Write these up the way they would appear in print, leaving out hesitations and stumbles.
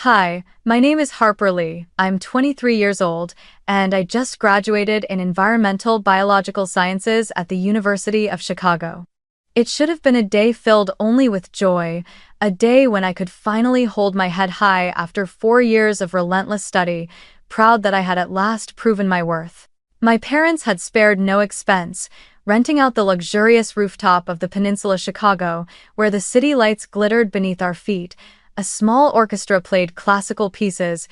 Hi, my name is Harper Lee. I'm 23 years old, and I just graduated in environmental biological sciences at the University of Chicago. It should have been a day filled only with joy, a day when I could finally hold my head high after 4 years of relentless study, proud that I had at last proven my worth. My parents had spared no expense, renting out the luxurious rooftop of the Peninsula Chicago, where the city lights glittered beneath our feet. A small orchestra played classical pieces,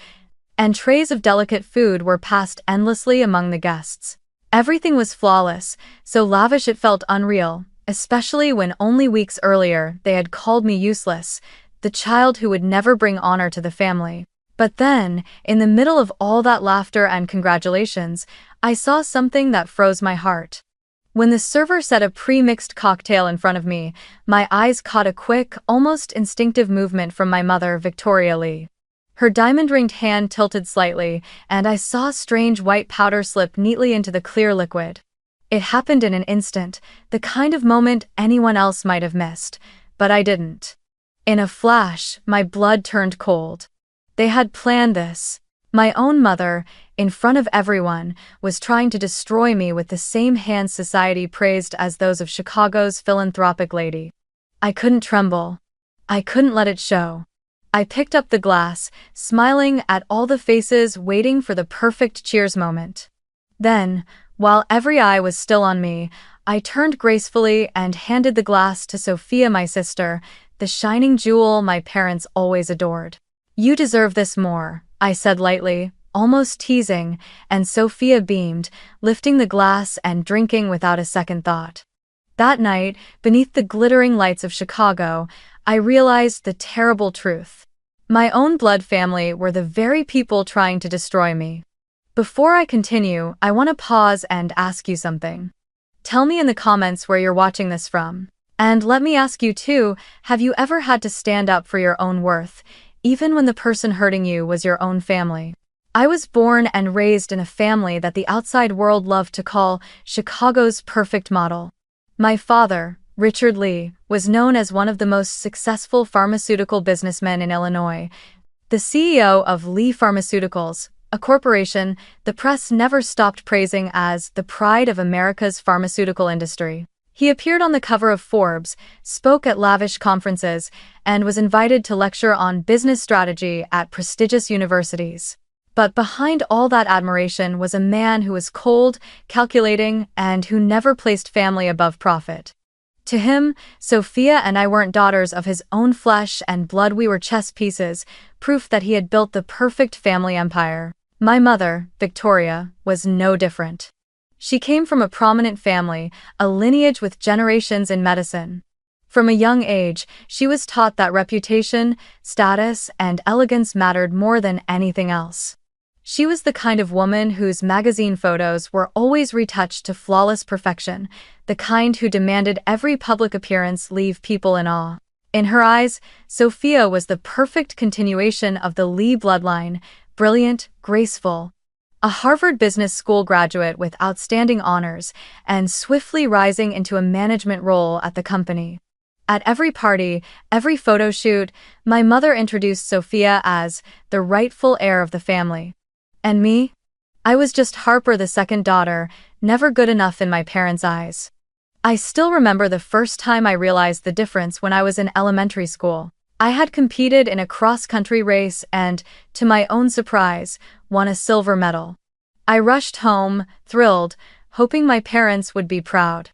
and trays of delicate food were passed endlessly among the guests. Everything was flawless, so lavish it felt unreal, especially when only weeks earlier they had called me useless, the child who would never bring honor to the family. But then, in the middle of all that laughter and congratulations, I saw something that froze my heart. When the server set a pre-mixed cocktail in front of me, my eyes caught a quick, almost instinctive movement from my mother, Victoria Lee. Her diamond-ringed hand tilted slightly, and I saw strange white powder slip neatly into the clear liquid. It happened in an instant, the kind of moment anyone else might have missed, but I didn't. In a flash, my blood turned cold. They had planned this. My own mother, in front of everyone, was trying to destroy me with the same hands society praised as those of Chicago's philanthropic lady. I couldn't tremble. I couldn't let it show. I picked up the glass, smiling at all the faces waiting for the perfect cheers moment. Then, while every eye was still on me, I turned gracefully and handed the glass to Sophia, my sister, the shining jewel my parents always adored. "You deserve this more," I said lightly, almost teasing, and Sophia beamed, lifting the glass and drinking without a second thought. That night, beneath the glittering lights of Chicago, I realized the terrible truth. My own blood family were the very people trying to destroy me. Before I continue, I want to pause and ask you something. Tell me in the comments where you're watching this from. And let me ask you too, have you ever had to stand up for your own worth, even when the person hurting you was your own family? I was born and raised in a family that the outside world loved to call Chicago's perfect model. My father, Richard Lee, was known as one of the most successful pharmaceutical businessmen in Illinois. The CEO of Lee Pharmaceuticals, a corporation the press never stopped praising as the pride of America's pharmaceutical industry. He appeared on the cover of Forbes, spoke at lavish conferences, and was invited to lecture on business strategy at prestigious universities. But behind all that admiration was a man who was cold, calculating, and who never placed family above profit. To him, Sophia and I weren't daughters of his own flesh and blood, we were chess pieces, proof that he had built the perfect family empire. My mother, Victoria, was no different. She came from a prominent family, a lineage with generations in medicine. From a young age, she was taught that reputation, status, and elegance mattered more than anything else. She was the kind of woman whose magazine photos were always retouched to flawless perfection, the kind who demanded every public appearance leave people in awe. In her eyes, Sophia was the perfect continuation of the Lee bloodline, brilliant, graceful. A Harvard Business School graduate with outstanding honors, and swiftly rising into a management role at the company. At every party, every photo shoot, my mother introduced Sophia as the rightful heir of the family. And me? I was just Harper, the second daughter, never good enough in my parents' eyes. I still remember the first time I realized the difference when I was in elementary school. I had competed in a cross-country race and, to my own surprise, won a silver medal. I rushed home, thrilled, hoping my parents would be proud.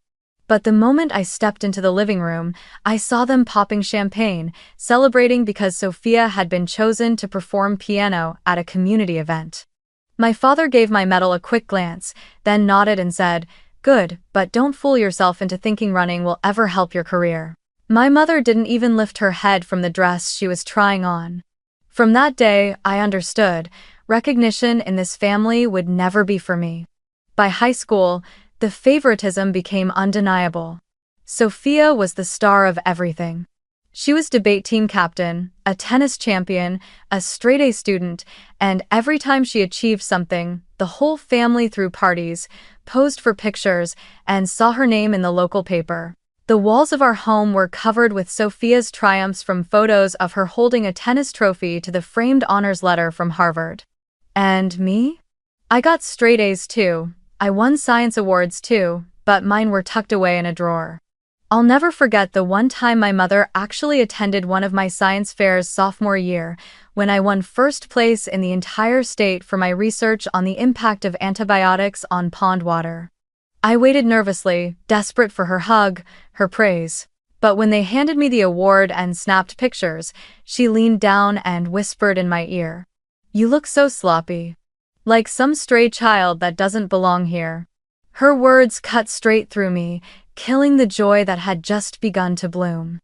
But the moment I stepped into the living room, I saw them popping champagne, celebrating because Sophia had been chosen to perform piano at a community event. My father gave my medal a quick glance, then nodded and said, "Good, but don't fool yourself into thinking running will ever help your career." My mother didn't even lift her head from the dress she was trying on. From that day, I understood, recognition in this family would never be for me. By high school, the favoritism became undeniable. Sophia was the star of everything. She was debate team captain, a tennis champion, a straight-A student, and every time she achieved something, the whole family threw parties, posed for pictures, and saw her name in the local paper. The walls of our home were covered with Sophia's triumphs, from photos of her holding a tennis trophy to the framed honors letter from Harvard. And me? I got straight A's too. I won science awards too, but mine were tucked away in a drawer. I'll never forget the one time my mother actually attended one of my science fairs sophomore year, when I won first place in the entire state for my research on the impact of antibiotics on pond water. I waited nervously, desperate for her hug, her praise. But when they handed me the award and snapped pictures, she leaned down and whispered in my ear, "You look so sloppy. Like some stray child that doesn't belong here." Her words cut straight through me, killing the joy that had just begun to bloom.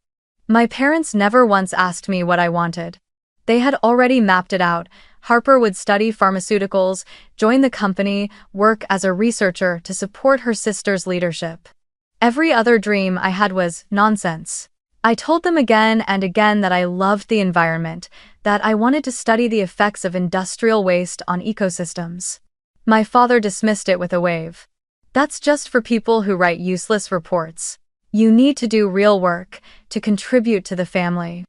My parents never once asked me what I wanted. They had already mapped it out. Harper would study pharmaceuticals, join the company, work as a researcher to support her sister's leadership. Every other dream I had was nonsense. I told them again and again that I loved the environment, that I wanted to study the effects of industrial waste on ecosystems. My father dismissed it with a wave. "That's just for people who write useless reports. You need to do real work, to contribute to the family."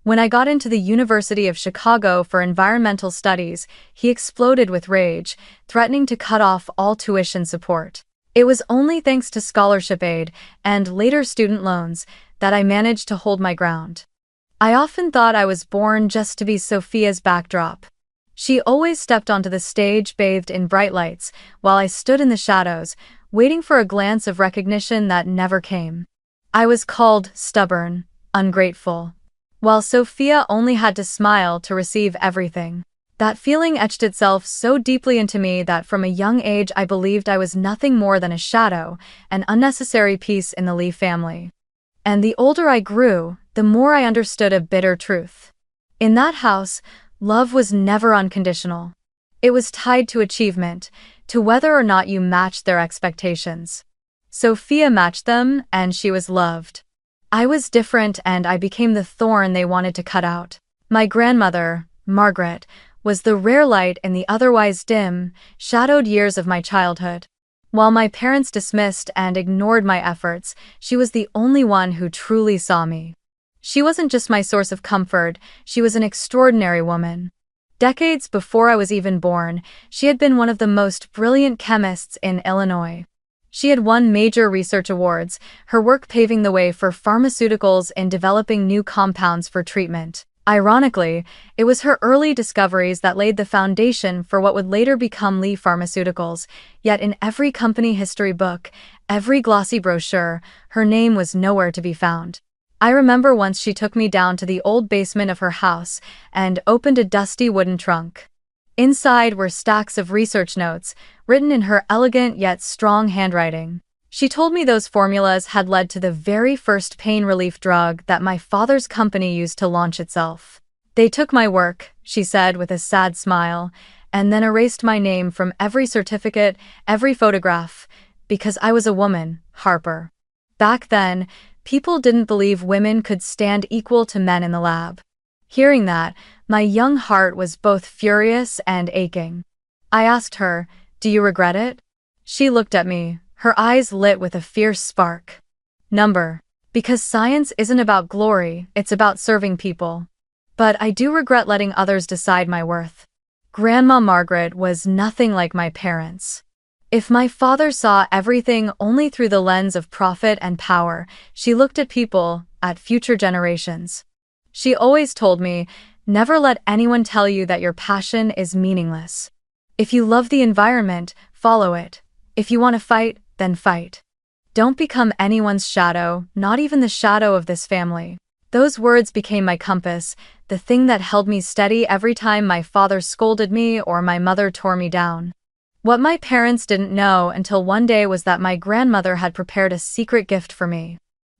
When I got into the University of Chicago for environmental studies, he exploded with rage, threatening to cut off all tuition support. It was only thanks to scholarship aid, and later student loans, that I managed to hold my ground. I often thought I was born just to be Sophia's backdrop. She always stepped onto the stage bathed in bright lights, while I stood in the shadows, waiting for a glance of recognition that never came. I was called stubborn, ungrateful, while Sophia only had to smile to receive everything. That feeling etched itself so deeply into me that from a young age I believed I was nothing more than a shadow, an unnecessary piece in the Lee family. And the older I grew, the more I understood a bitter truth. In that house, love was never unconditional. It was tied to achievement, to whether or not you matched their expectations. Sophia matched them, and she was loved. I was different, and I became the thorn they wanted to cut out. My grandmother, Margaret, was the rare light in the otherwise dim, shadowed years of my childhood. While my parents dismissed and ignored my efforts, she was the only one who truly saw me. She wasn't just my source of comfort, she was an extraordinary woman. Decades before I was even born, she had been one of the most brilliant chemists in Illinois. She had won major research awards, her work paving the way for pharmaceuticals in developing new compounds for treatment. Ironically, it was her early discoveries that laid the foundation for what would later become Lee Pharmaceuticals, yet in every company history book, every glossy brochure, her name was nowhere to be found. I remember once she took me down to the old basement of her house and opened a dusty wooden trunk. Inside were stacks of research notes, written in her elegant yet strong handwriting. She told me those formulas had led to the very first pain relief drug that my father's company used to launch itself. "They took my work," she said with a sad smile, "and then erased my name from every certificate, every photograph, because I was a woman, Harper." Back then, people didn't believe women could stand equal to men in the lab. Hearing that, my young heart was both furious and aching. I asked her, "Do you regret it?" She looked at me, her eyes lit with a fierce spark. Because science isn't about glory, it's about serving people. But I do regret letting others decide my worth. Grandma Margaret was nothing like my parents. If my father saw everything only through the lens of profit and power, she looked at people, at future generations. She always told me, never let anyone tell you that your passion is meaningless. If you love the environment, follow it. If you want to fight, then fight. Don't become anyone's shadow, not even the shadow of this family. Those words became my compass, the thing that held me steady every time my father scolded me or my mother tore me down. What my parents didn't know until one day was that my grandmother had prepared a secret gift for me.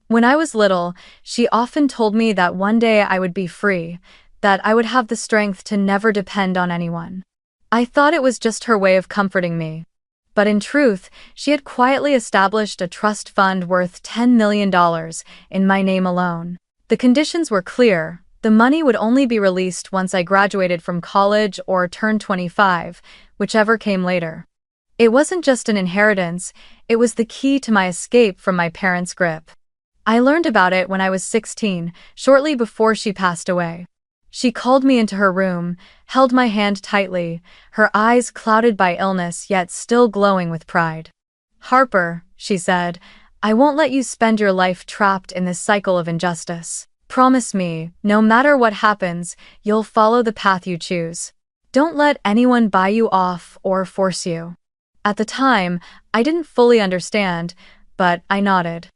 When I was little, she often told me that one day I would be free, that I would have the strength to never depend on anyone. I thought it was just her way of comforting me. But in truth, she had quietly established a trust fund worth $10 million in my name alone. The conditions were clear. The money would only be released once I graduated from college or turned 25, whichever came later. It wasn't just an inheritance, it was the key to my escape from my parents' grip. I learned about it when I was 16, shortly before she passed away. She called me into her room, held my hand tightly, her eyes clouded by illness yet still glowing with pride. "Harper," she said, "I won't let you spend your life trapped in this cycle of injustice. Promise me, no matter what happens, you'll follow the path you choose. Don't let anyone buy you off or force you." At the time, I didn't fully understand, but I nodded.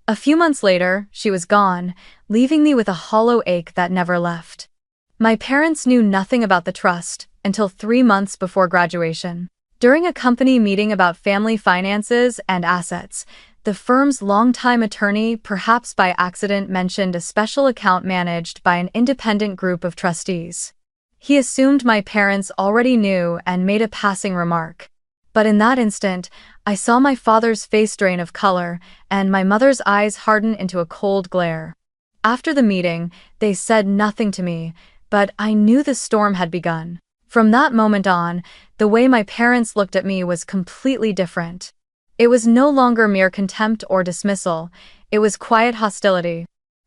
A few months later, she was gone, leaving me with a hollow ache that never left. My parents knew nothing about the trust until 3 months before graduation. During a company meeting about family finances and assets, the firm's longtime attorney, perhaps by accident, mentioned a special account managed by an independent group of trustees. He assumed my parents already knew and made a passing remark. But in that instant, I saw my father's face drain of color and my mother's eyes harden into a cold glare. After the meeting, they said nothing to me, but I knew the storm had begun. From that moment on, the way my parents looked at me was completely different. It was no longer mere contempt or dismissal, it was quiet hostility.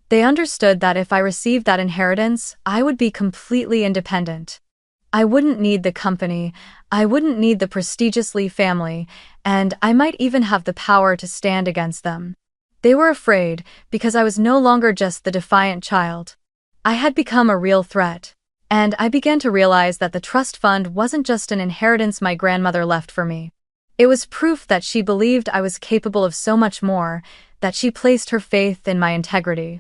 They understood that if I received that inheritance, I would be completely independent. I wouldn't need the company, I wouldn't need the prestigious Lee family, and I might even have the power to stand against them. They were afraid because I was no longer just the defiant child. I had become a real threat. And I began to realize that the trust fund wasn't just an inheritance my grandmother left for me. It was proof that she believed I was capable of so much more, that she placed her faith in my integrity.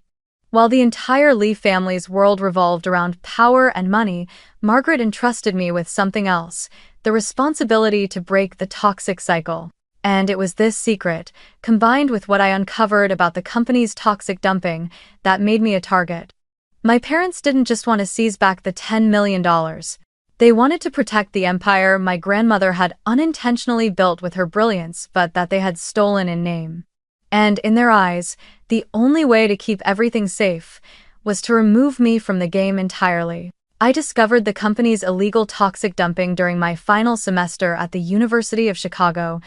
While the entire Lee family's world revolved around power and money, Margaret entrusted me with something else, the responsibility to break the toxic cycle. And it was this secret, combined with what I uncovered about the company's toxic dumping, that made me a target. My parents didn't just want to seize back the $10 million. They wanted to protect the empire my grandmother had unintentionally built with her brilliance but that they had stolen in name. And in their eyes, the only way to keep everything safe was to remove me from the game entirely. I discovered the company's illegal toxic dumping during my final semester at the University of Chicago,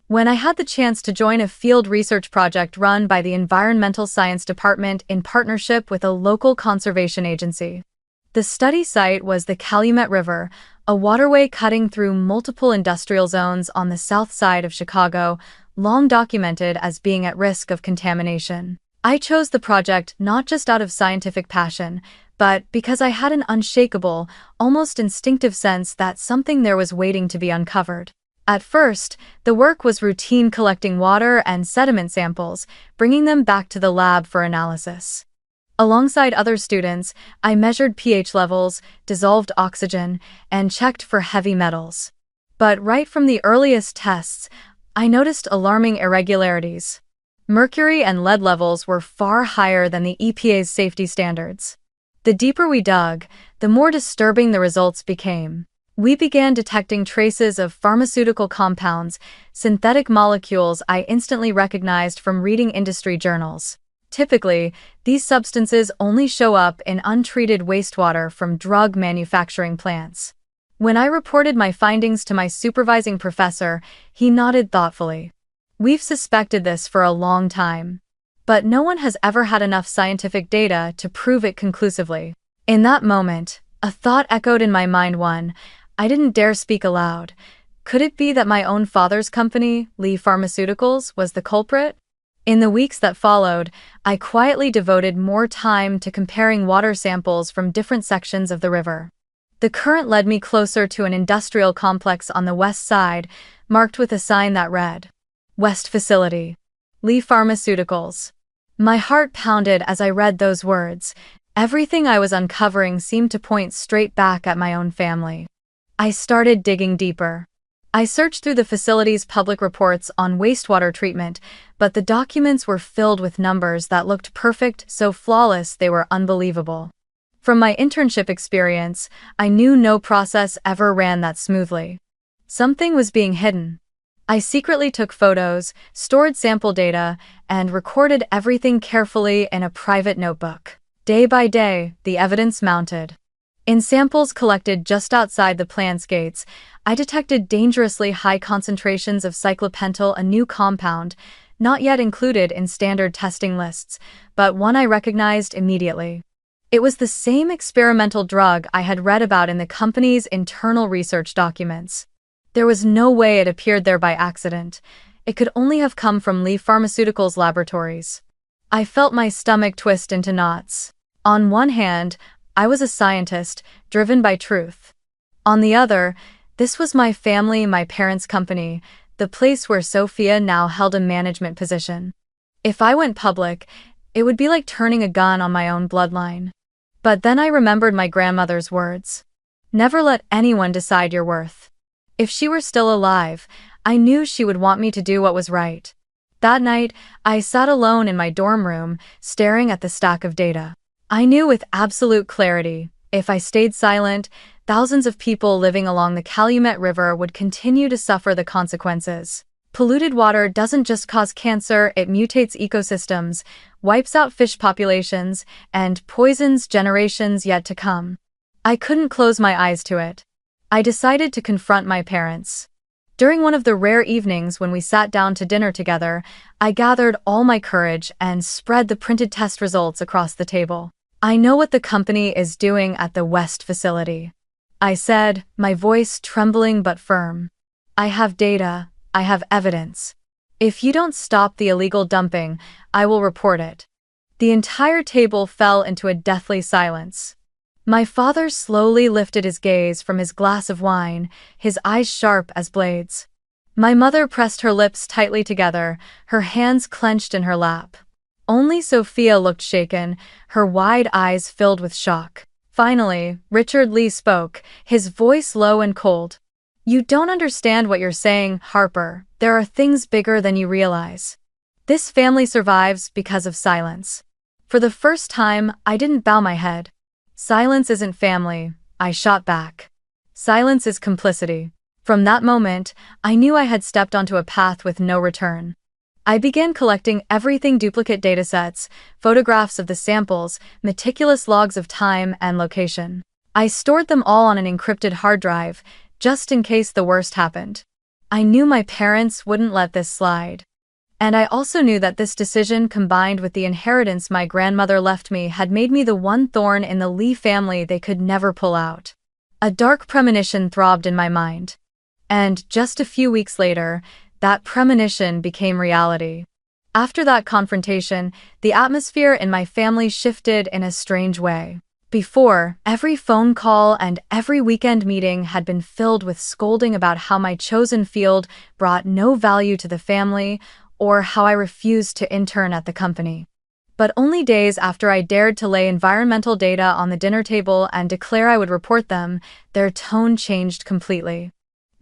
when I had the chance to join a field research project run by the Environmental Science Department in partnership with a local conservation agency. The study site was the Calumet River, a waterway cutting through multiple industrial zones on the south side of Chicago, long documented as being at risk of contamination. I chose the project not just out of scientific passion, but because I had an unshakable, almost instinctive sense that something there was waiting to be uncovered. At first, the work was routine, collecting water and sediment samples, bringing them back to the lab for analysis. Alongside other students, I measured pH levels, dissolved oxygen, and checked for heavy metals. But right from the earliest tests, I noticed alarming irregularities. Mercury and lead levels were far higher than the EPA's safety standards. The deeper we dug, the more disturbing the results became. We began detecting traces of pharmaceutical compounds, synthetic molecules I instantly recognized from reading industry journals. Typically, these substances only show up in untreated wastewater from drug manufacturing plants. When I reported my findings to my supervising professor, he nodded thoughtfully. "We've suspected this for a long time, but no one has ever had enough scientific data to prove it conclusively." In that moment, a thought echoed in my mind. I didn't dare speak aloud. Could it be that my own father's company, Lee Pharmaceuticals, was the culprit? In the weeks that followed, I quietly devoted more time to comparing water samples from different sections of the river. The current led me closer to an industrial complex on the west side, marked with a sign that read, "West Facility, Lee Pharmaceuticals." My heart pounded as I read those words. Everything I was uncovering seemed to point straight back at my own family. I started digging deeper. I searched through the facility's public reports on wastewater treatment, but the documents were filled with numbers that looked perfect, so flawless they were unbelievable. From my internship experience, I knew no process ever ran that smoothly. Something was being hidden. I secretly took photos, stored sample data, and recorded everything carefully in a private notebook. Day by day, the evidence mounted. In samples collected just outside the plant's gates, I detected dangerously high concentrations of cyclopentyl, a new compound not yet included in standard testing lists, but one I recognized immediately. It was the same experimental drug I had read about in the company's internal research documents. There was no way it appeared there by accident. It could only have come from Lee Pharmaceuticals laboratories. I felt my stomach twist into knots. On one hand, I was a scientist, driven by truth. On the other, this was my family, my parents' company, the place where Sophia now held a management position. If I went public, it would be like turning a gun on my own bloodline. But then I remembered my grandmother's words. Never let anyone decide your worth. If she were still alive, I knew she would want me to do what was right. That night, I sat alone in my dorm room, staring at the stack of data. I knew with absolute clarity, if I stayed silent, thousands of people living along the Calumet River would continue to suffer the consequences. Polluted water doesn't just cause cancer, it mutates ecosystems, wipes out fish populations, and poisons generations yet to come. I couldn't close my eyes to it. I decided to confront my parents. During one of the rare evenings when we sat down to dinner together, I gathered all my courage and spread the printed test results across the table. I know what the company is doing at the West facility, I said, my voice trembling but firm. I have data. I have evidence. If you don't stop the illegal dumping, I will report it. The entire table fell into a deathly silence. My father slowly lifted his gaze from his glass of wine, his eyes sharp as blades. My mother pressed her lips tightly together, her hands clenched in her lap. Only Sophia looked shaken, her wide eyes filled with shock. Finally, Richard Lee spoke, his voice low and cold. You don't understand what you're saying, Harper. There are things bigger than you realize. This family survives because of silence. For the first time, I didn't bow my head. Silence isn't family, I shot back. Silence is complicity. From that moment, I knew I had stepped onto a path with no return. I began collecting everything: duplicate datasets, photographs of the samples, meticulous logs of time and location. I stored them all on an encrypted hard drive, just in case the worst happened. I knew my parents wouldn't let this slide. And I also knew that this decision, combined with the inheritance my grandmother left me, had made me the one thorn in the Lee family they could never pull out. A dark premonition throbbed in my mind. And just a few weeks later, that premonition became reality. After that confrontation, the atmosphere in my family shifted in a strange way. Before, every phone call and every weekend meeting had been filled with scolding about how my chosen field brought no value to the family or how I refused to intern at the company. But only days after I dared to lay environmental data on the dinner table and declare I would report them, their tone changed completely.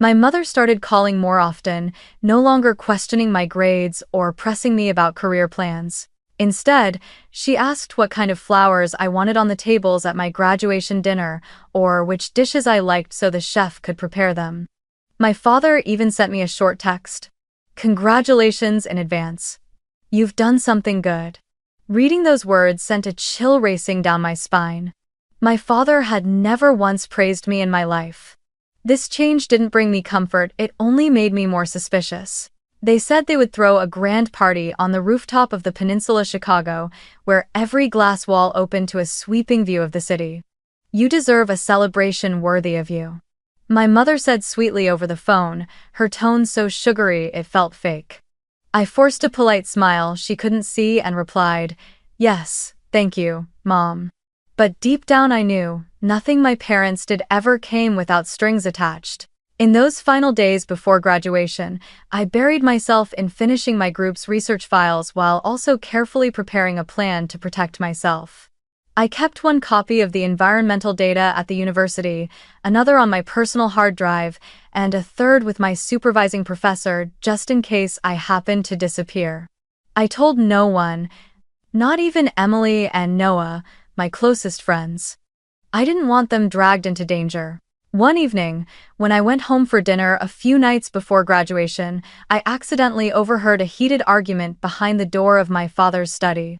My mother started calling more often, no longer questioning my grades or pressing me about career plans. Instead, she asked what kind of flowers I wanted on the tables at my graduation dinner, or which dishes I liked so the chef could prepare them. My father even sent me a short text. Congratulations in advance. You've done something good. Reading those words sent a chill racing down my spine. My father had never once praised me in my life. This change didn't bring me comfort, it only made me more suspicious. They said they would throw a grand party on the rooftop of the Peninsula Chicago, where every glass wall opened to a sweeping view of the city. You deserve a celebration worthy of you. My mother said sweetly over the phone, her tone so sugary it felt fake. I forced a polite smile she couldn't see and replied, "Yes, thank you, Mom." But deep down I knew, nothing my parents did ever came without strings attached. In those final days before graduation, I buried myself in finishing my group's research files while also carefully preparing a plan to protect myself. I kept one copy of the environmental data at the university, another on my personal hard drive, and a third with my supervising professor just in case I happened to disappear. I told no one, not even Emily and Noah, my closest friends. I didn't want them dragged into danger. One evening, when I went home for dinner a few nights before graduation, I accidentally overheard a heated argument behind the door of my father's study.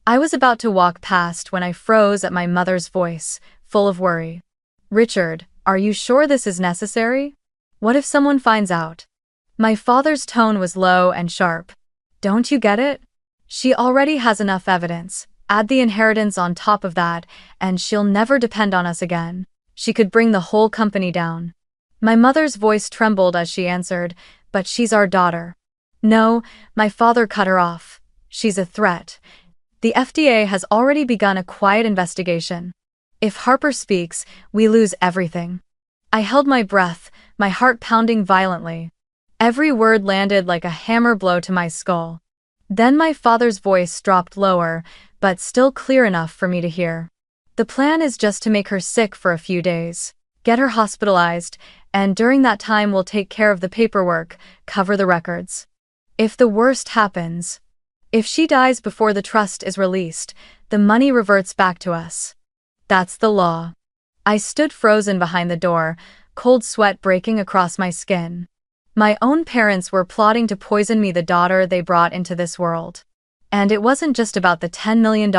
I was about to walk past when I froze at my mother's voice, full of worry. "Richard, are you sure this is necessary? What if someone finds out?" My father's tone was low and sharp. Don't you get it? She already has enough evidence. Add the inheritance on top of that, and she'll never depend on us again. She could bring the whole company down. My mother's voice trembled as she answered, but she's our daughter. No, my father cut her off. She's a threat. The FDA has already begun a quiet investigation. If Harper speaks, we lose everything. I held my breath, my heart pounding violently. Every word landed like a hammer blow to my skull. Then my father's voice dropped lower, but still clear enough for me to hear. The plan is just to make her sick for a few days, get her hospitalized, and during that time we'll take care of the paperwork, cover the records. If the worst happens, if she dies before the trust is released, the money reverts back to us. That's the law. I stood frozen behind the door, cold sweat breaking across my skin. My own parents were plotting to poison me, the daughter they brought into this world. And it wasn't just about the $10 million,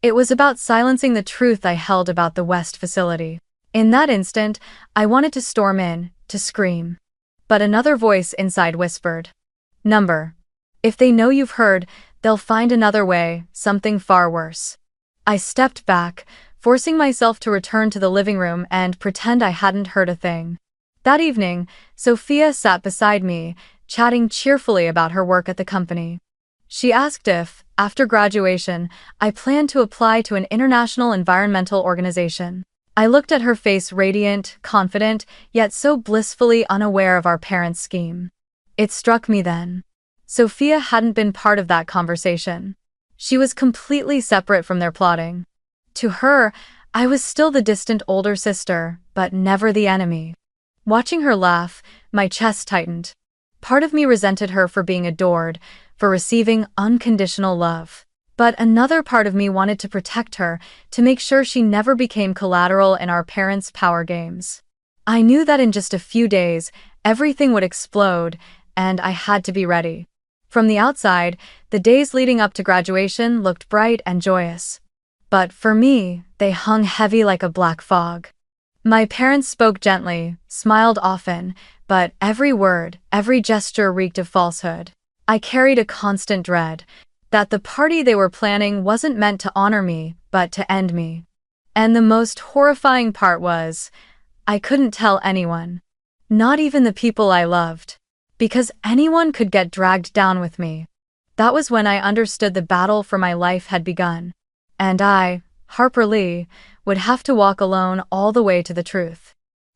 it was about silencing the truth I held about the West facility. In that instant, I wanted to storm in, to scream. But another voice inside whispered, "Number. If they know you've heard, they'll find another way, something far worse." I stepped back, forcing myself to return to the living room and pretend I hadn't heard a thing. That evening, Sophia sat beside me, chatting cheerfully about her work at the company. She asked if, after graduation, I planned to apply to an international environmental organization. I looked at her face, radiant, confident, yet so blissfully unaware of our parents' scheme. It struck me then. Sophia hadn't been part of that conversation. She was completely separate from their plotting. To her, I was still the distant older sister, but never the enemy. Watching her laugh, my chest tightened. Part of me resented her for being adored, for receiving unconditional love. But another part of me wanted to protect her, to make sure she never became collateral in our parents' power games. I knew that in just a few days, everything would explode, and I had to be ready. From the outside, the days leading up to graduation looked bright and joyous. But for me, they hung heavy like a black fog. My parents spoke gently, smiled often, but every word, every gesture reeked of falsehood. I carried a constant dread that the party they were planning wasn't meant to honor me, but to end me. And the most horrifying part was, I couldn't tell anyone. Not even the people I loved. Because anyone could get dragged down with me. That was when I understood the battle for my life had begun. And I, Harper Lee, would have to walk alone all the way to the truth.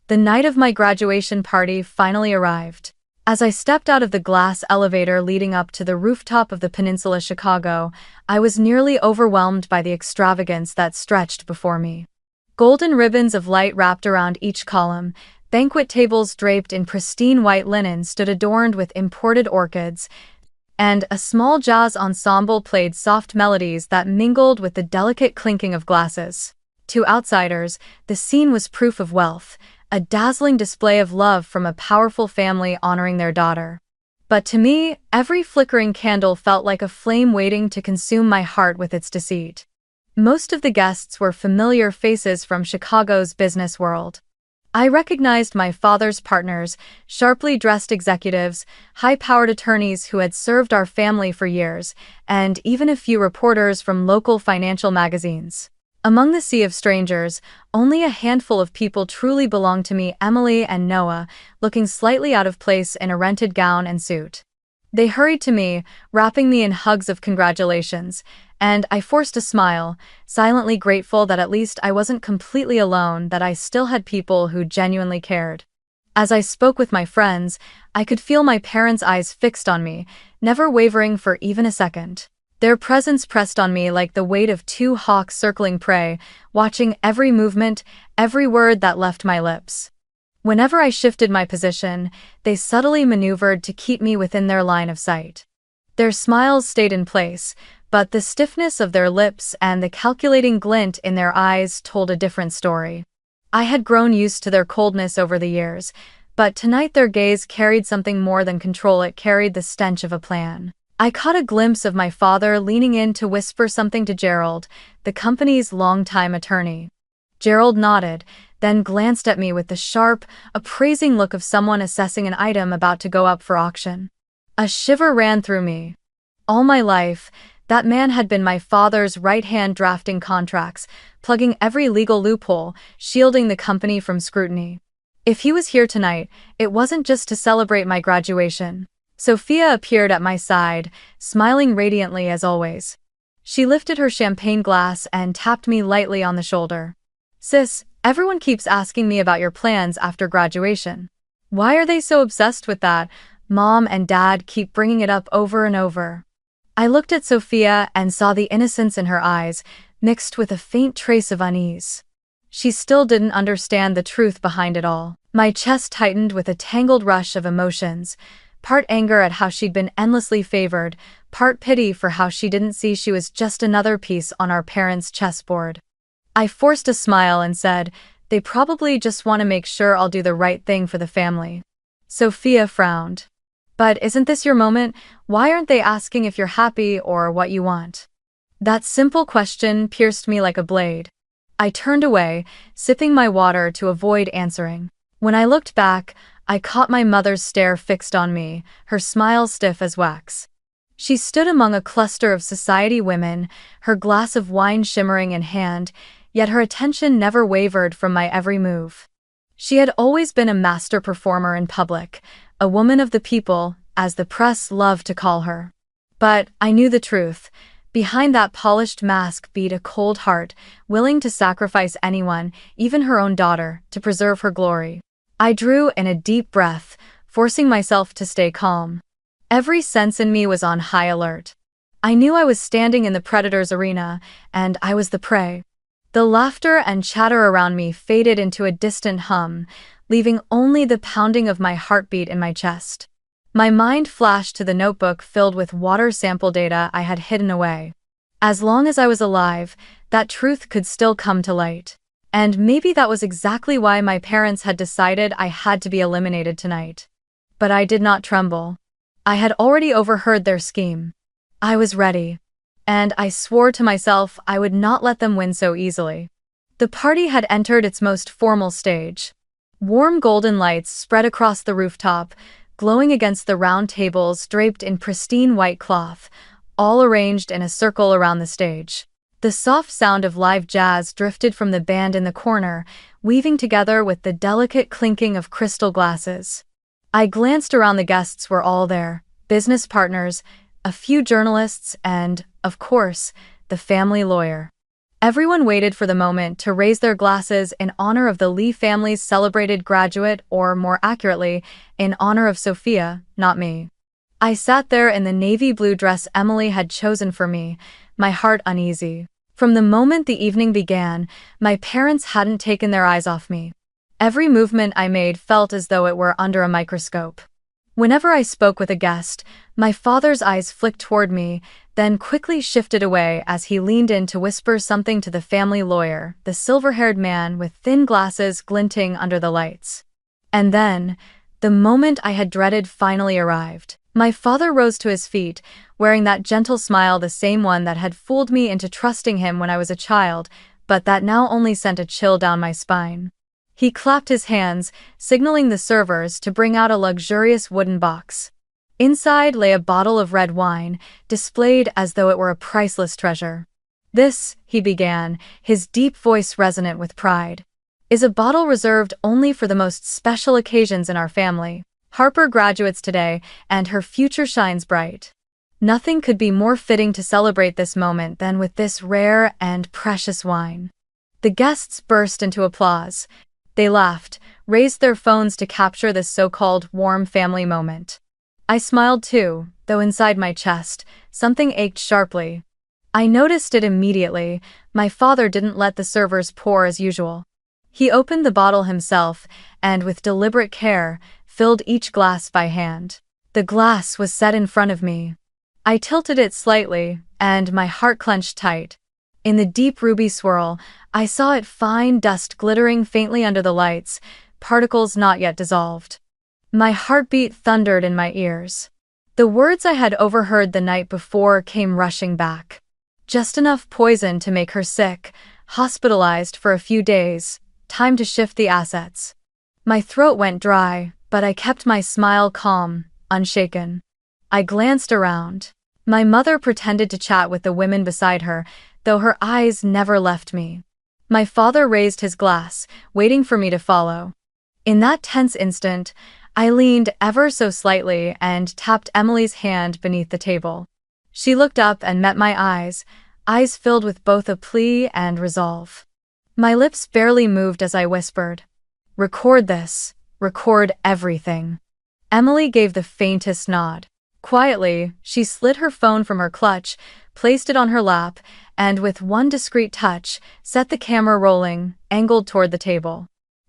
The night of my graduation party finally arrived. As I stepped out of the glass elevator leading up to the rooftop of the Peninsula Chicago, I was nearly overwhelmed by the extravagance that stretched before me. Golden ribbons of light wrapped around each column, banquet tables draped in pristine white linen stood adorned with imported orchids, and a small jazz ensemble played soft melodies that mingled with the delicate clinking of glasses. To outsiders, the scene was proof of wealth, a dazzling display of love from a powerful family honoring their daughter. But to me, every flickering candle felt like a flame waiting to consume my heart with its deceit. Most of the guests were familiar faces from Chicago's business world. I recognized my father's partners, sharply dressed executives, high-powered attorneys who had served our family for years, and even a few reporters from local financial magazines. Among the sea of strangers, only a handful of people truly belonged to me: Emily and Noah, looking slightly out of place in a rented gown and suit. They hurried to me, wrapping me in hugs of congratulations, and I forced a smile, silently grateful that at least I wasn't completely alone, that I still had people who genuinely cared. As I spoke with my friends, I could feel my parents' eyes fixed on me, never wavering for even a second. Their presence pressed on me like the weight of two hawks circling prey, watching every movement, every word that left my lips. Whenever I shifted my position, they subtly maneuvered to keep me within their line of sight. Their smiles stayed in place, but the stiffness of their lips and the calculating glint in their eyes told a different story. I had grown used to their coldness over the years, but tonight their gaze carried something more than control. It carried the stench of a plan. I caught a glimpse of my father leaning in to whisper something to Gerald, the company's longtime attorney. Gerald nodded, then glanced at me with the sharp, appraising look of someone assessing an item about to go up for auction. A shiver ran through me. All my life, that man had been my father's right hand drafting contracts, plugging every legal loophole, shielding the company from scrutiny. If he was here tonight, it wasn't just to celebrate my graduation. Sophia appeared at my side, smiling radiantly as always. She lifted her champagne glass and tapped me lightly on the shoulder. Sis, everyone keeps asking me about your plans after graduation. Why are they so obsessed with that? Mom and Dad keep bringing it up over and over. I looked at Sophia and saw the innocence in her eyes, mixed with a faint trace of unease. She still didn't understand the truth behind it all. My chest tightened with a tangled rush of emotions, part anger at how she'd been endlessly favored, part pity for how she didn't see she was just another piece on our parents' chessboard. I forced a smile and said, "They probably just want to make sure I'll do the right thing for the family." Sophia frowned. "But isn't this your moment? Why aren't they asking if you're happy or what you want?" That simple question pierced me like a blade. I turned away, sipping my water to avoid answering. When I looked back, I caught my mother's stare fixed on me, her smile stiff as wax. She stood among a cluster of society women, her glass of wine shimmering in hand, yet her attention never wavered from my every move. She had always been a master performer in public, a woman of the people, as the press loved to call her. But I knew the truth. Behind that polished mask beat a cold heart, willing to sacrifice anyone, even her own daughter, to preserve her glory. I drew in a deep breath, forcing myself to stay calm. Every sense in me was on high alert. I knew I was standing in the predator's arena, and I was the prey. The laughter and chatter around me faded into a distant hum, leaving only the pounding of my heartbeat in my chest. My mind flashed to the notebook filled with water sample data I had hidden away. As long as I was alive, that truth could still come to light. And maybe that was exactly why my parents had decided I had to be eliminated tonight. But I did not tremble. I had already overheard their scheme. I was ready. And I swore to myself I would not let them win so easily. The party had entered its most formal stage. Warm golden lights spread across the rooftop, glowing against the round tables draped in pristine white cloth, all arranged in a circle around the stage. The soft sound of live jazz drifted from the band in the corner, weaving together with the delicate clinking of crystal glasses. I glanced around. The guests were all there, business partners, a few journalists, and, of course, the family lawyer. Everyone waited for the moment to raise their glasses in honor of the Lee family's celebrated graduate, or more accurately, in honor of Sophia, not me. I sat there in the navy blue dress Emily had chosen for me, my heart uneasy. From the moment the evening began, my parents hadn't taken their eyes off me. Every movement I made felt as though it were under a microscope. Whenever I spoke with a guest, my father's eyes flicked toward me, then quickly shifted away as he leaned in to whisper something to the family lawyer, the silver-haired man with thin glasses glinting under the lights. And then, the moment I had dreaded finally arrived. My father rose to his feet, wearing that gentle smile, the same one that had fooled me into trusting him when I was a child, but that now only sent a chill down my spine. He clapped his hands, signaling the servers to bring out a luxurious wooden box. Inside lay a bottle of red wine, displayed as though it were a priceless treasure. "This," he began, his deep voice resonant with pride, "is a bottle reserved only for the most special occasions in our family. Harper graduates today, and her future shines bright. Nothing could be more fitting to celebrate this moment than with this rare and precious wine." The guests burst into applause. They laughed, raised their phones to capture this so-called warm family moment. I smiled too, though inside my chest, something ached sharply. I noticed it immediately. My father didn't let the servers pour as usual. He opened the bottle himself, and with deliberate care, filled each glass by hand. The glass was set in front of me. I tilted it slightly, and my heart clenched tight. In the deep ruby swirl, I saw it fine dust glittering faintly under the lights, particles not yet dissolved. My heartbeat thundered in my ears. The words I had overheard the night before came rushing back. Just enough poison to make her sick, hospitalized for a few days, time to shift the assets. My throat went dry, but I kept my smile calm, unshaken. I glanced around. My mother pretended to chat with the women beside her, though her eyes never left me. My father raised his glass, waiting for me to follow. In that tense instant, I leaned ever so slightly and tapped Emily's hand beneath the table. She looked up and met my eyes, eyes filled with both a plea and resolve. My lips barely moved as I whispered, "Record this. Record everything." Emily gave the faintest nod. Quietly, she slid her phone from her clutch, placed it on her lap, and with one discreet touch, set the camera rolling, angled toward the table.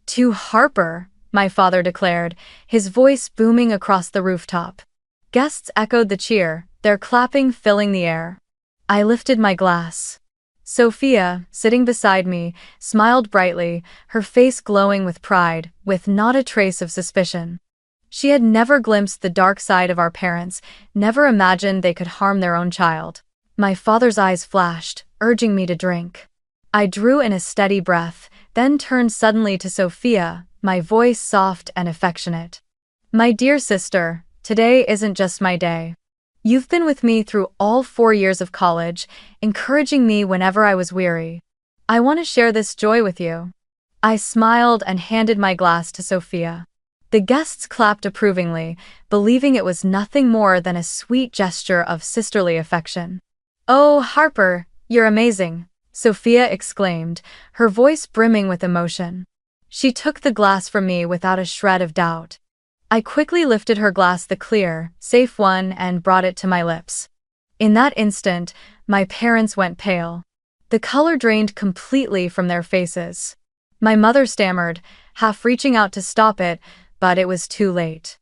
"To Harper," my father declared, his voice booming across the rooftop. Guests echoed the cheer, their clapping filling the air. I lifted my glass. Sophia, sitting beside me, smiled brightly, her face glowing with pride, with not a trace of suspicion. She had never glimpsed the dark side of our parents, never imagined they could harm their own child. My father's eyes flashed, urging me to drink. I drew in a steady breath, then turned suddenly to Sophia, my voice soft and affectionate. "My dear sister, today isn't just my day. You've been with me through all 4 years of college, encouraging me whenever I was weary. I want to share this joy with you." I smiled and handed my glass to Sophia. The guests clapped approvingly, believing it was nothing more than a sweet gesture of sisterly affection. "Oh, Harper, you're amazing," Sophia exclaimed, her voice brimming with emotion. She took the glass from me without a shred of doubt. I quickly lifted her glass, the clear, safe one, and brought it to my lips. In that instant, my parents went pale. The color drained completely from their faces. My mother stammered, half reaching out to stop it, but it was too late.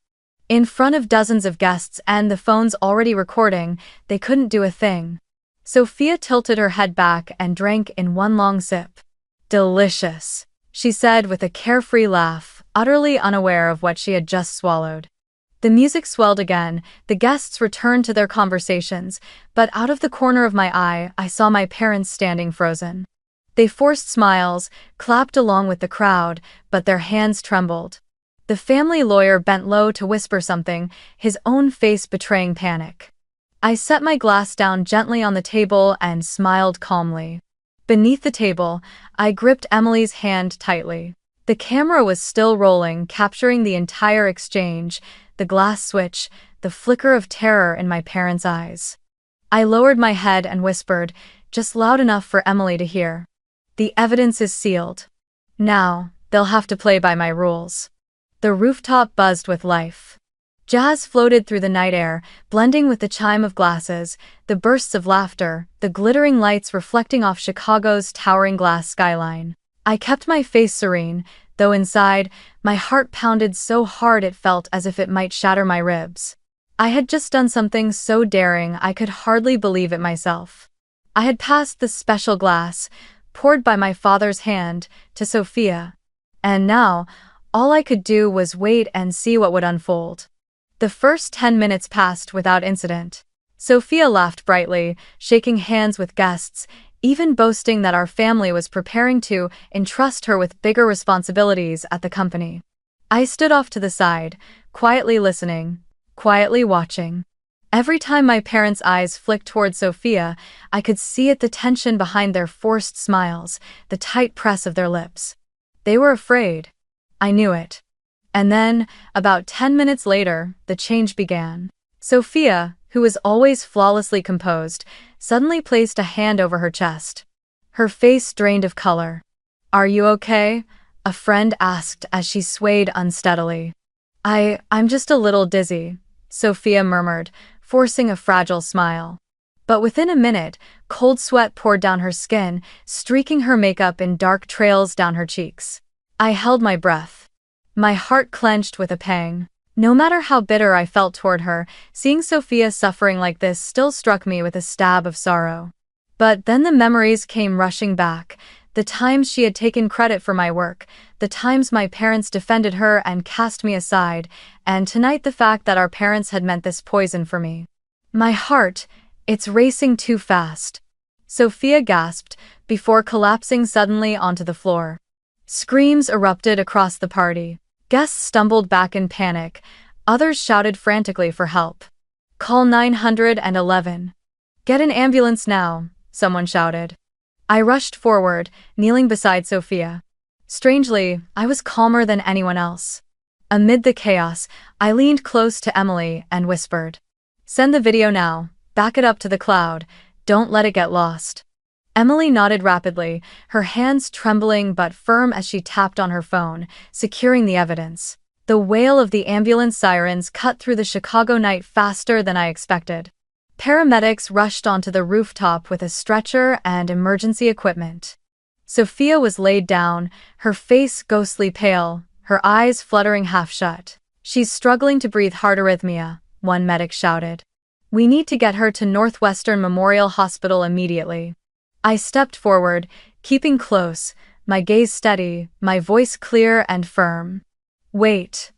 In front of dozens of guests and the phones already recording, they couldn't do a thing. Sophia tilted her head back and drank in one long sip. "Delicious," she said with a carefree laugh, utterly unaware of what she had just swallowed. The music swelled again, the guests returned to their conversations, but out of the corner of my eye, I saw my parents standing frozen. They forced smiles, clapped along with the crowd, but their hands trembled. The family lawyer bent low to whisper something, his own face betraying panic. I set my glass down gently on the table and smiled calmly. Beneath the table, I gripped Emily's hand tightly. The camera was still rolling, capturing the entire exchange, the glass switch, the flicker of terror in my parents' eyes. I lowered my head and whispered, just loud enough for Emily to hear, "The evidence is sealed. Now, they'll have to play by my rules." The rooftop buzzed with life. Jazz floated through the night air, blending with the chime of glasses, the bursts of laughter, the glittering lights reflecting off Chicago's towering glass skyline. I kept my face serene, though inside, my heart pounded so hard it felt as if it might shatter my ribs. I had just done something so daring I could hardly believe it myself. I had passed the special glass, poured by my father's hand, to Sophia. And now, all I could do was wait and see what would unfold. The first 10 minutes passed without incident. Sophia laughed brightly, shaking hands with guests, even boasting that our family was preparing to entrust her with bigger responsibilities at the company. I stood off to the side, quietly listening, quietly watching. Every time my parents' eyes flicked toward Sophia, I could see the tension behind their forced smiles, the tight press of their lips. They were afraid. I knew it. And then, about 10 minutes later, the change began. Sophia, who was always flawlessly composed, suddenly placed a hand over her chest. Her face drained of color. "Are you okay?" a friend asked as she swayed unsteadily. I'm just a little dizzy," Sophia murmured, forcing a fragile smile. But within a minute, cold sweat poured down her skin, streaking her makeup in dark trails down her cheeks. I held my breath. My heart clenched with a pang. No matter how bitter I felt toward her, seeing Sophia suffering like this still struck me with a stab of sorrow. But then the memories came rushing back, the times she had taken credit for my work, the times my parents defended her and cast me aside, and tonight the fact that our parents had meant this poison for me. My heart, it's racing too fast. Sophia gasped, before collapsing suddenly onto the floor. Screams erupted across the party. Guests stumbled back in panic, others shouted frantically for help. Call 911. Get an ambulance now, someone shouted. I rushed forward, kneeling beside Sophia. Strangely, I was calmer than anyone else. Amid the chaos, I leaned close to Emily and whispered, "Send the video now, back it up to the cloud, don't let it get lost." Emily nodded rapidly, her hands trembling but firm as she tapped on her phone, securing the evidence. The wail of the ambulance sirens cut through the Chicago night faster than I expected. Paramedics rushed onto the rooftop with a stretcher and emergency equipment. Sophia was laid down, her face ghostly pale, her eyes fluttering half shut. "She's struggling to breathe, heart arrhythmia," one medic shouted. "We need to get her to Northwestern Memorial Hospital immediately." I stepped forward, keeping close, my gaze steady, my voice clear and firm. "Wait.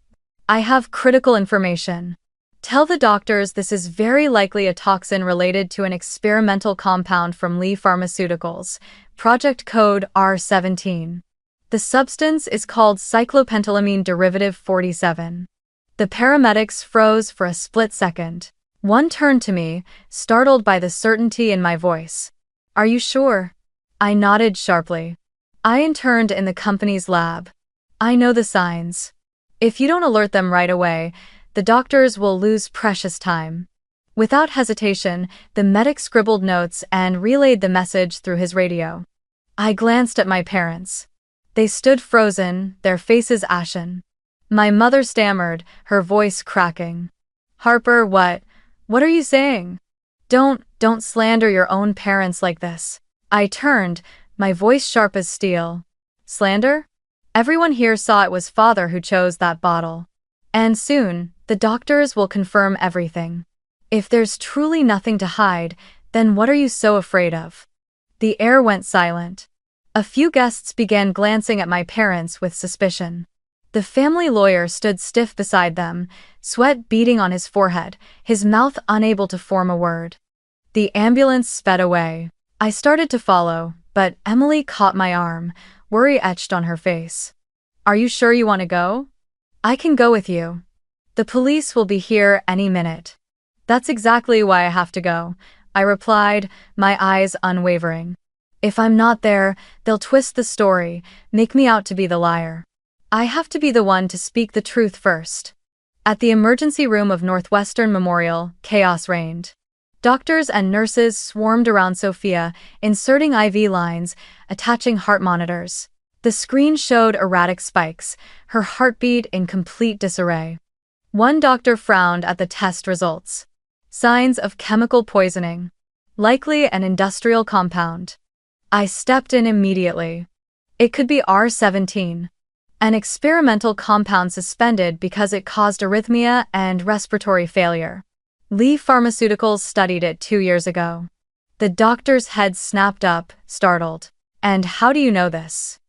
I have critical information. Tell the doctors this is very likely a toxin related to an experimental compound from Lee Pharmaceuticals, project code R17. The substance is called cyclopentylamine derivative 47. The paramedics froze for a split second. One turned to me, startled by the certainty in my voice. "Are you sure?" I nodded sharply. "I interned in the company's lab. I know the signs. If you don't alert them right away, the doctors will lose precious time." Without hesitation, the medic scribbled notes and relayed the message through his radio. I glanced at my parents. They stood frozen, their faces ashen. My mother stammered, her voice cracking. "Harper, what are you saying? Don't slander your own parents like this." I turned, my voice sharp as steel. "Slander? Everyone here saw it was father who chose that bottle. And soon, the doctors will confirm everything. If there's truly nothing to hide, then what are you so afraid of?" The air went silent. A few guests began glancing at my parents with suspicion. The family lawyer stood stiff beside them, sweat beading on his forehead, his mouth unable to form a word. The ambulance sped away. I started to follow, but Emily caught my arm, worry etched on her face. "Are you sure you want to go?" "I can go with you. The police will be here any minute." "That's exactly why I have to go," I replied, my eyes unwavering. "If I'm not there, they'll twist the story, make me out to be the liar. I have to be the one to speak the truth first." At the emergency room of Northwestern Memorial, chaos reigned. Doctors and nurses swarmed around Sophia, inserting IV lines, attaching heart monitors. The screen showed erratic spikes, her heartbeat in complete disarray. One doctor frowned at the test results. Signs of chemical poisoning. Likely an industrial compound. I stepped in immediately. It could be R17. An experimental compound suspended because it caused arrhythmia and respiratory failure. Lee Pharmaceuticals studied it 2 years ago. The doctor's head snapped up, startled. "And how do you know this?"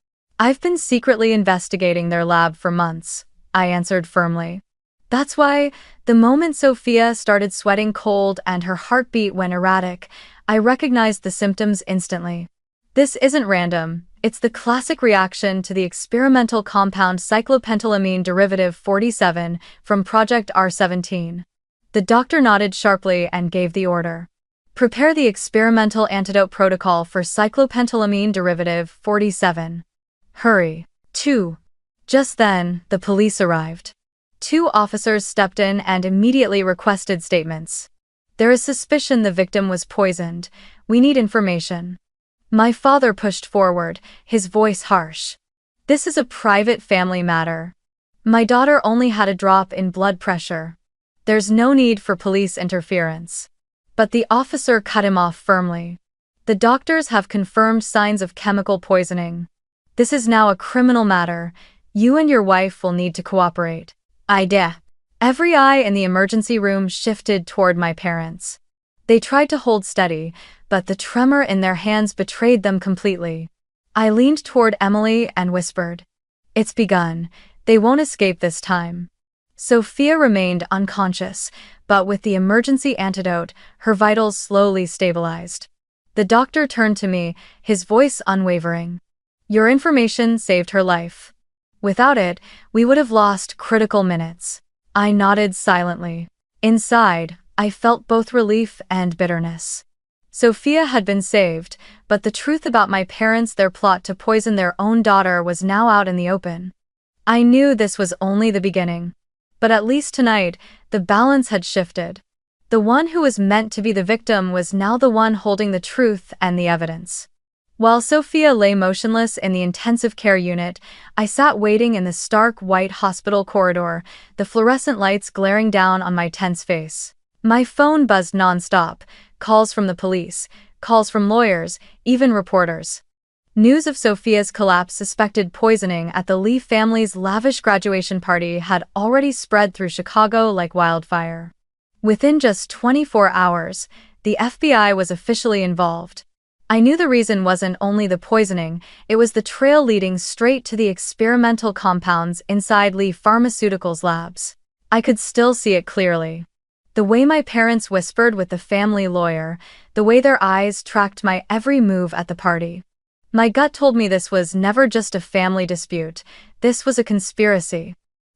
"I've been secretly investigating their lab for months," I answered firmly. "That's why, the moment Sophia started sweating cold and her heartbeat went erratic, I recognized the symptoms instantly. This isn't random, it's the classic reaction to the experimental compound cyclopentylamine derivative 47 from Project R17. The doctor nodded sharply and gave the order. "Prepare the experimental antidote protocol for cyclopentylamine derivative 47. Hurry." 2. Just then, the police arrived. 2 officers stepped in and immediately requested statements. "There is suspicion the victim was poisoned. We need information." My father pushed forward, his voice harsh. "This is a private family matter. My daughter only had a drop in blood pressure. There's no need for police interference." But the officer cut him off firmly. "The doctors have confirmed signs of chemical poisoning. This is now a criminal matter. You and your wife will need to cooperate." Every eye in the emergency room shifted toward my parents. They tried to hold steady, but the tremor in their hands betrayed them completely. I leaned toward Emily and whispered, "It's begun. They won't escape this time." Sophia remained unconscious, but with the emergency antidote, her vitals slowly stabilized. The doctor turned to me, his voice unwavering. "Your information saved her life. Without it, we would have lost critical minutes." I nodded silently. Inside, I felt both relief and bitterness. Sophia had been saved, but the truth about my parents, their plot to poison their own daughter, was now out in the open. I knew this was only the beginning. But at least tonight, the balance had shifted. The one who was meant to be the victim was now the one holding the truth and the evidence. While Sophia lay motionless in the intensive care unit, I sat waiting in the stark white hospital corridor, the fluorescent lights glaring down on my tense face. My phone buzzed nonstop, calls from the police, calls from lawyers, even reporters. News of Sophia's collapse, suspected poisoning at the Lee family's lavish graduation party, had already spread through Chicago like wildfire. Within just 24 hours, the FBI was officially involved. I knew the reason wasn't only the poisoning, it was the trail leading straight to the experimental compounds inside Lee Pharmaceuticals' labs. I could still see it clearly. The way my parents whispered with the family lawyer, the way their eyes tracked my every move at the party. My gut told me this was never just a family dispute, this was a conspiracy.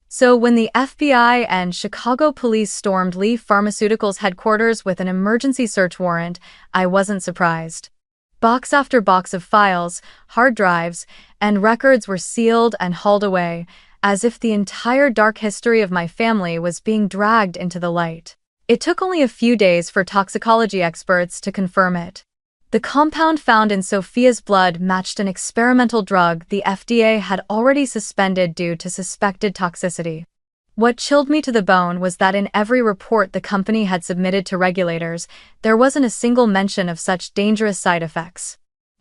So when the FBI and Chicago police stormed Lee Pharmaceuticals' headquarters with an emergency search warrant, I wasn't surprised. Box after box of files, hard drives, and records were sealed and hauled away, as if the entire dark history of my family was being dragged into the light. It took only a few days for toxicology experts to confirm it. The compound found in Sophia's blood matched an experimental drug the FDA had already suspended due to suspected toxicity. What chilled me to the bone was that in every report the company had submitted to regulators, there wasn't a single mention of such dangerous side effects.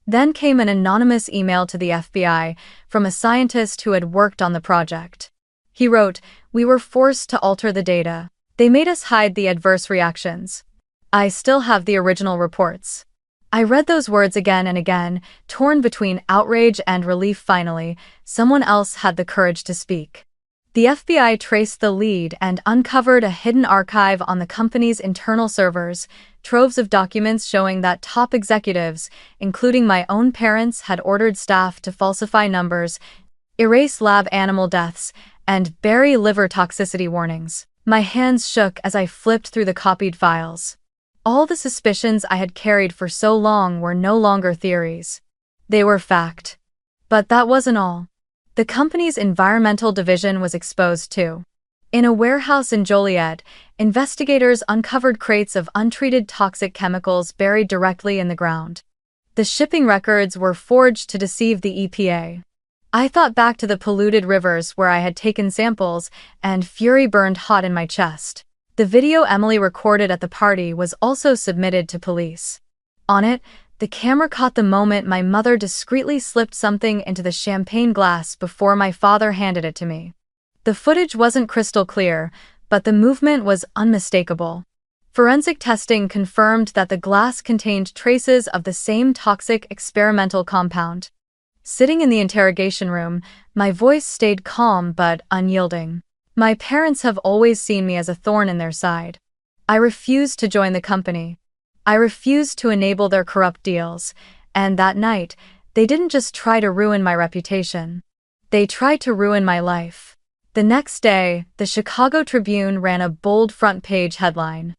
Then came an anonymous email to the FBI from a scientist who had worked on the project. He wrote, "We were forced to alter the data. They made us hide the adverse reactions." I still have the original reports. I read those words again and again, torn between outrage and relief. Finally, someone else had the courage to speak. The FBI traced the lead and uncovered a hidden archive on the company's internal servers, troves of documents showing that top executives, including my own parents, had ordered staff to falsify numbers, erase lab animal deaths, and bury liver toxicity warnings. My hands shook as I flipped through the copied files. All the suspicions I had carried for so long were no longer theories. They were fact. But that wasn't all. The company's environmental division was exposed too. In a warehouse in Joliet, investigators uncovered crates of untreated toxic chemicals buried directly in the ground. The shipping records were forged to deceive the EPA. I thought back to the polluted rivers where I had taken samples, and fury burned hot in my chest. The video Emily recorded at the party was also submitted to police. On it, the camera caught the moment my mother discreetly slipped something into the champagne glass before my father handed it to me. The footage wasn't crystal clear, but the movement was unmistakable. Forensic testing confirmed that the glass contained traces of the same toxic experimental compound. Sitting in the interrogation room, my voice stayed calm but unyielding. My parents have always seen me as a thorn in their side. I refused to join the company. I refused to enable their corrupt deals, and that night, they didn't just try to ruin my reputation. They tried to ruin my life. The next day, the Chicago Tribune ran a bold front-page headline.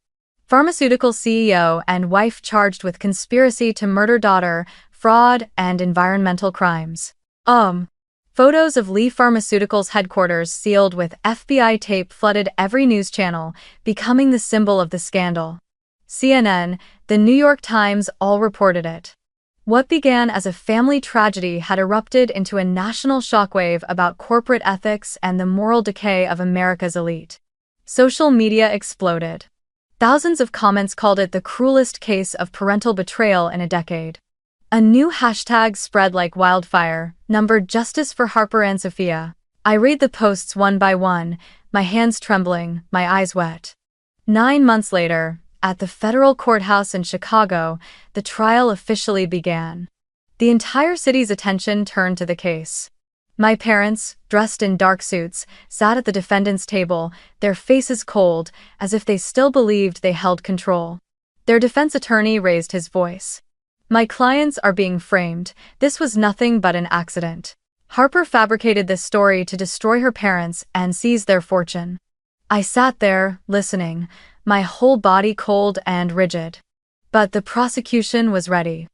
Pharmaceutical CEO and wife charged with conspiracy to murder daughter, fraud, and environmental crimes. Photos of Lee Pharmaceuticals headquarters sealed with FBI tape flooded every news channel, becoming the symbol of the scandal. CNN, The New York Times all reported it. What began as a family tragedy had erupted into a national shockwave about corporate ethics and the moral decay of America's elite. Social media exploded. Thousands of comments called it the cruelest case of parental betrayal in a decade. A new hashtag spread like wildfire, numbered Justice for Harper and Sophia. I read the posts one by one, my hands trembling, my eyes wet. 9 months later, at the federal courthouse in Chicago, the trial officially began. The entire city's attention turned to the case. My parents, dressed in dark suits, sat at the defendant's table, their faces cold, as if they still believed they held control. Their defense attorney raised his voice. "My clients are being framed. This was nothing but an accident. Harper fabricated this story to destroy her parents and seize their fortune." I sat there, listening, my whole body cold and rigid. But the prosecution was ready.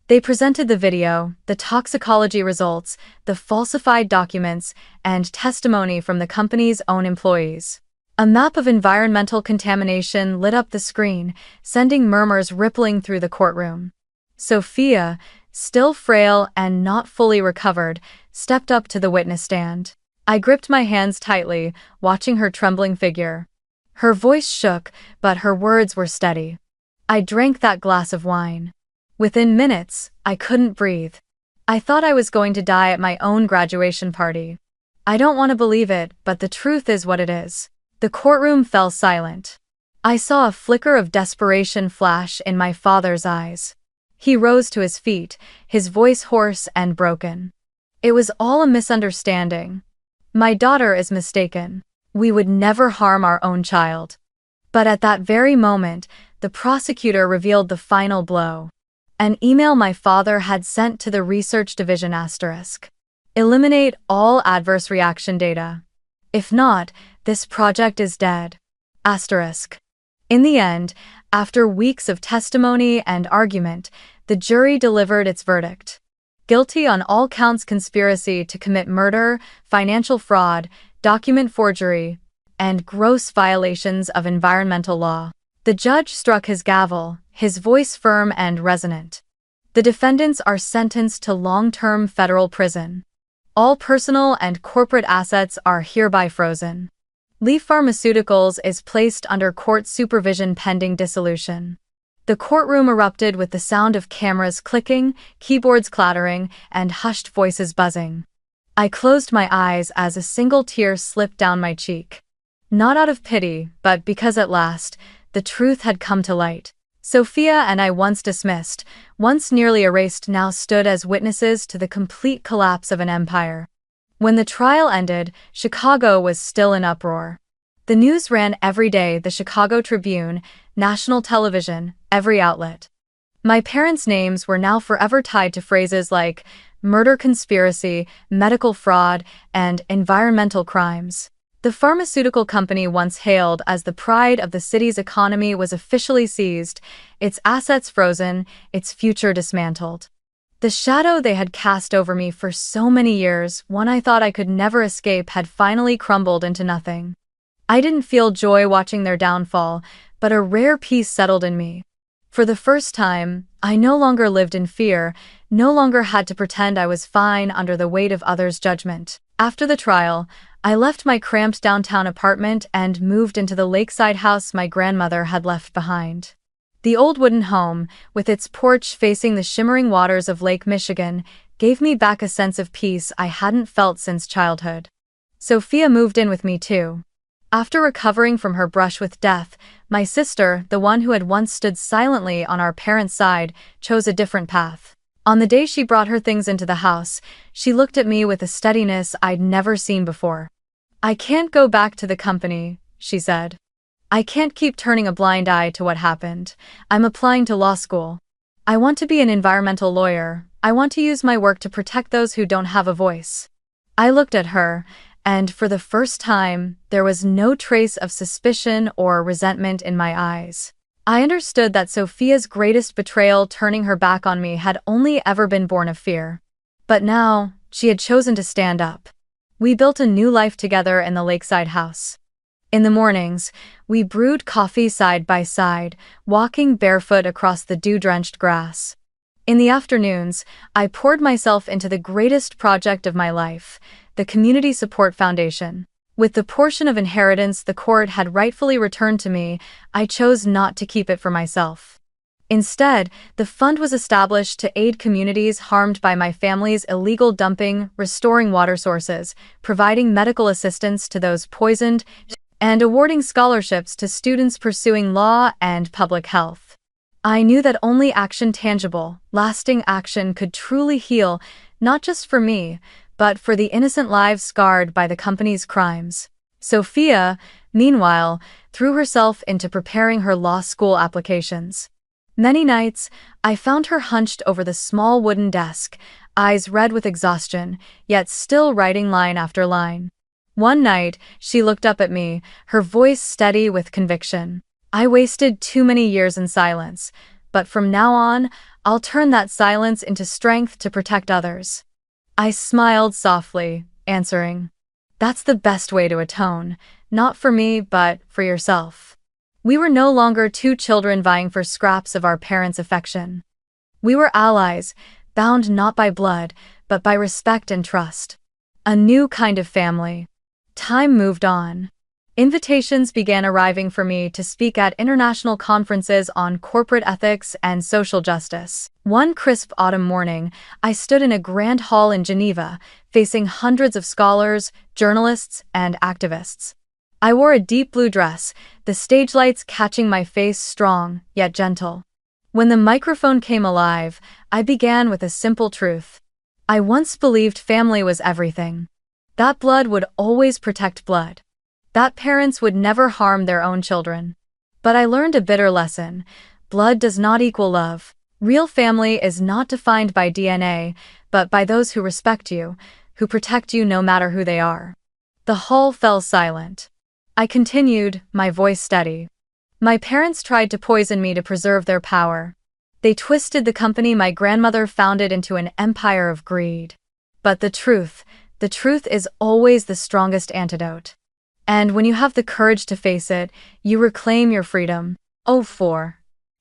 They presented the video, the toxicology results, the falsified documents, and testimony from the company's own employees. A map of environmental contamination lit up the screen, sending murmurs rippling through the courtroom. Sophia, still frail and not fully recovered, stepped up to the witness stand. I gripped my hands tightly, watching her trembling figure. Her voice shook, but her words were steady. I drank that glass of wine. Within minutes, I couldn't breathe. I thought I was going to die at my own graduation party. I don't want to believe it, but the truth is what it is. The courtroom fell silent. I saw a flicker of desperation flash in my father's eyes. He rose to his feet, his voice hoarse and broken. It was all a misunderstanding. My daughter is mistaken. We would never harm our own child. But at that very moment, the prosecutor revealed the final blow. An email my father had sent to the research division *. Eliminate all adverse reaction data. If not, this project is dead. *. In the end, after weeks of testimony and argument, the jury delivered its verdict. Guilty on all counts: conspiracy to commit murder, financial fraud, document forgery, and gross violations of environmental law. The judge struck his gavel, his voice firm and resonant. The defendants are sentenced to long-term federal prison. All personal and corporate assets are hereby frozen. Leaf Pharmaceuticals is placed under court supervision pending dissolution. The courtroom erupted with the sound of cameras clicking, keyboards clattering, and hushed voices buzzing. I closed my eyes as a single tear slipped down my cheek. Not out of pity, but because at last, the truth had come to light. Sophia and I, once dismissed, once nearly erased, now stood as witnesses to the complete collapse of an empire. When the trial ended, Chicago was still in uproar. The news ran every day: the Chicago Tribune, national television, every outlet. My parents' names were now forever tied to phrases like murder conspiracy, medical fraud, and environmental crimes. The pharmaceutical company once hailed as the pride of the city's economy was officially seized, its assets frozen, its future dismantled. The shadow they had cast over me for so many years, one I thought I could never escape, had finally crumbled into nothing. I didn't feel joy watching their downfall, but a rare peace settled in me. For the first time, I no longer lived in fear, no longer had to pretend I was fine under the weight of others' judgment. After the trial, I left my cramped downtown apartment and moved into the lakeside house my grandmother had left behind. The old wooden home, with its porch facing the shimmering waters of Lake Michigan, gave me back a sense of peace I hadn't felt since childhood. Sophia moved in with me too. After recovering from her brush with death, my sister, the one who had once stood silently on our parents' side, chose a different path. On the day she brought her things into the house, she looked at me with a steadiness I'd never seen before. "I can't go back to the company," she said. "I can't keep turning a blind eye to what happened. I'm applying to law school. I want to be an environmental lawyer. I want to use my work to protect those who don't have a voice." I looked at her, and for the first time, there was no trace of suspicion or resentment in my eyes. I understood that Sophia's greatest betrayal, turning her back on me, had only ever been born of fear. But now, she had chosen to stand up. We built a new life together in the lakeside house. In the mornings, we brewed coffee side by side, walking barefoot across the dew-drenched grass. In the afternoons, I poured myself into the greatest project of my life, the Community Support Foundation. With the portion of inheritance the court had rightfully returned to me, I chose not to keep it for myself. Instead, the fund was established to aid communities harmed by my family's illegal dumping, restoring water sources, providing medical assistance to those poisoned, and awarding scholarships to students pursuing law and public health. I knew that only action, tangible, lasting action, could truly heal, not just for me, but for the innocent lives scarred by the company's crimes. Sophia, meanwhile, threw herself into preparing her law school applications. Many nights, I found her hunched over the small wooden desk, eyes red with exhaustion, yet still writing line after line. One night, she looked up at me, her voice steady with conviction. I wasted too many years in silence, but from now on, I'll turn that silence into strength to protect others. I smiled softly, answering, "That's the best way to atone, not for me, but for yourself." We were no longer two children vying for scraps of our parents' affection. We were allies, bound not by blood, but by respect and trust. A new kind of family. Time moved on. Invitations began arriving for me to speak at international conferences on corporate ethics and social justice. One crisp autumn morning, I stood in a grand hall in Geneva, facing hundreds of scholars, journalists, and activists. I wore a deep blue dress, the stage lights catching my face strong, yet gentle. When the microphone came alive, I began with a simple truth. I once believed family was everything. That blood would always protect blood. That parents would never harm their own children. But I learned a bitter lesson. Blood does not equal love. Real family is not defined by DNA, but by those who respect you, who protect you no matter who they are. The hall fell silent. I continued, my voice steady. My parents tried to poison me to preserve their power. They twisted the company my grandmother founded into an empire of greed. But the truth is always the strongest antidote. And when you have the courage to face it, you reclaim your freedom. Oh, 4.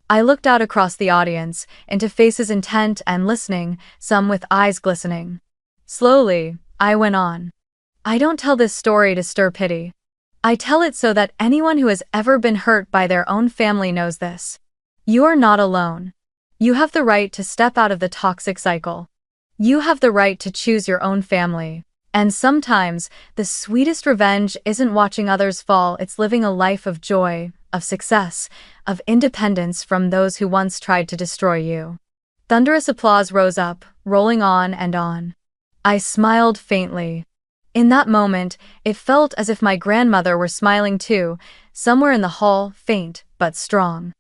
I looked out across the audience, into faces intent and listening, some with eyes glistening. Slowly, I went on. I don't tell this story to stir pity. I tell it so that anyone who has ever been hurt by their own family knows this. You are not alone. You have the right to step out of the toxic cycle. You have the right to choose your own family. And sometimes, the sweetest revenge isn't watching others fall, it's living a life of joy, of success, of independence from those who once tried to destroy you. Thunderous applause rose up, rolling on and on. I smiled faintly. In that moment, it felt as if my grandmother were smiling too, somewhere in the hall, faint but strong.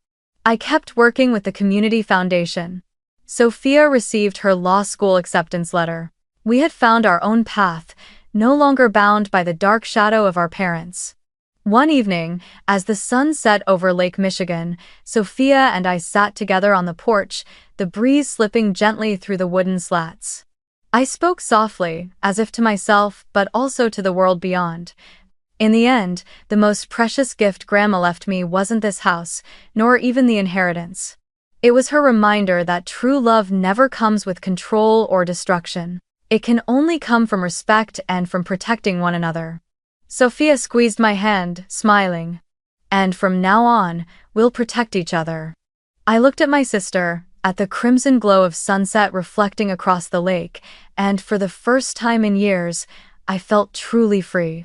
I kept working with the Community Foundation. Sophia received her law school acceptance letter. We had found our own path, no longer bound by the dark shadow of our parents. One evening, as the sun set over Lake Michigan, Sophia and I sat together on the porch, the breeze slipping gently through the wooden slats. I spoke softly, as if to myself, but also to the world beyond. In the end, the most precious gift Grandma left me wasn't this house, nor even the inheritance. It was her reminder that true love never comes with control or destruction. It can only come from respect and from protecting one another. Sophia squeezed my hand, smiling. And from now on, we'll protect each other. I looked at my sister, at the crimson glow of sunset reflecting across the lake, and for the first time in years, I felt truly free.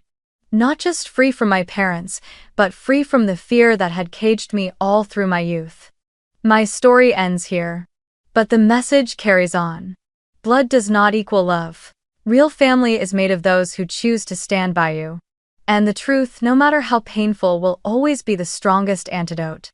Not just free from my parents, but free from the fear that had caged me all through my youth. My story ends here. But the message carries on. Blood does not equal love. Real family is made of those who choose to stand by you. And the truth, no matter how painful, will always be the strongest antidote.